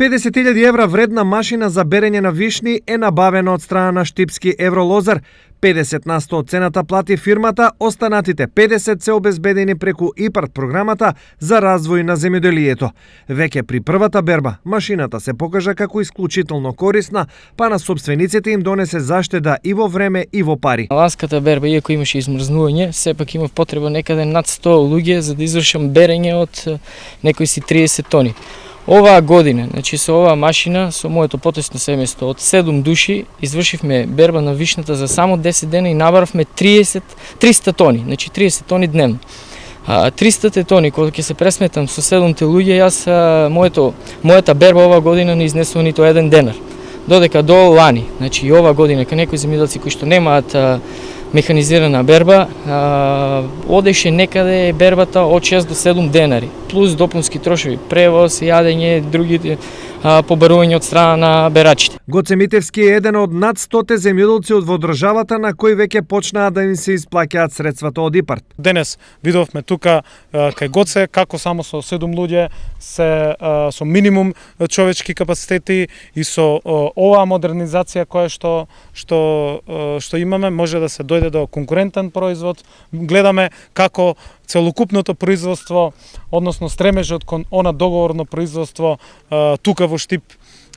50.000 евра вредна машина за берење на вишни е набавена од страна на Штипски Евролозар. 50% од цената плати фирмата, останатите 50 се обезбедени преку ИПАРД програмата за развој на земјоделието. Веќе при првата берба, машината се покажа како исклучително корисна, па на собствениците им донесе заштеда и во време и во пари. Ланската берба, иако имаше измрзнување, сепак имав потреба некаде над 100 луѓе за да извршам берење од некои си 30 тони. Оваа година, значи со оваа машина, со моето потесно семејство од 7 души, извршивме берба на вишната за само 10 дена и набаравме 300 тони, значи 30 тони дневно. 300 тони, кога ќе се пресметам со 7 луѓе, јас мојата берба оваа година не изнесува ниту еден денар. Додека до лани, значи и оваа година, кај некои земјоделци кои што немаат механизирана берба, одеше некаде бербата од 6 до 7 денари, плюс допунски трошови, превоз, јадење, други побарување од страна на берачите. Гоце Митевски е еден од над 100 земјоделци од во државата на кои веќе почнаа да им се исплаќаат средствата од ИПАРД. Денес видовме тука кај Гоце како само со 7 луѓе се со минимум човечки капацитети и со оваа модернизација која што имаме може да се дојде до конкурентен производ. Гледаме како целокупното производство, односно стремежот кон она договорно производство тука во Штип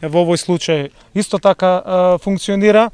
во овој случај исто така функционира.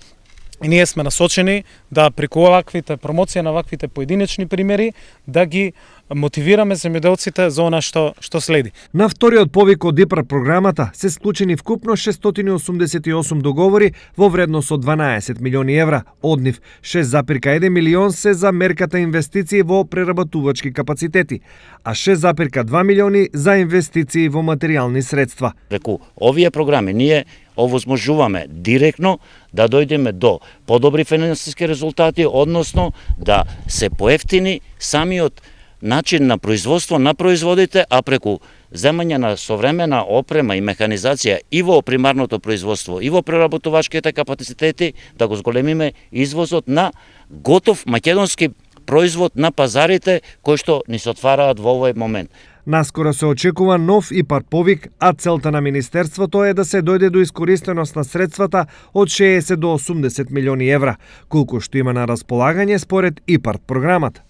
И ние сме насочени да преку оваквите промоција на ваквите поединечни примери да ги мотивираме земјоделците за она што следи. На вториот повик од ИПАРД програмата се склучени вкупно 688 договори во вредност од 12 милиони евра. Од нив 6,1 милион се за мерката инвестиции во преработувачки капацитети, а 6,2 милиони за инвестиции во материјални средства. Преку овие програми ние овозможуваме директно да дојдеме до подобри финансиски резултати, односно да се поевтини самиот начин на производство на производите, а преку земање на современа опрема и механизација и во примарното производство, и во преработувачките капацитети, да го зголемиме извозот на готов македонски производ на пазарите кои што ни се отвараат во овој момент. Наскоро се очекува нов ИПАРД повик, а целта на Министерството е да се дојде до искористеност на средствата од 60 до 80 милиони евра, колку што има на располагање според ИПАРД програмата.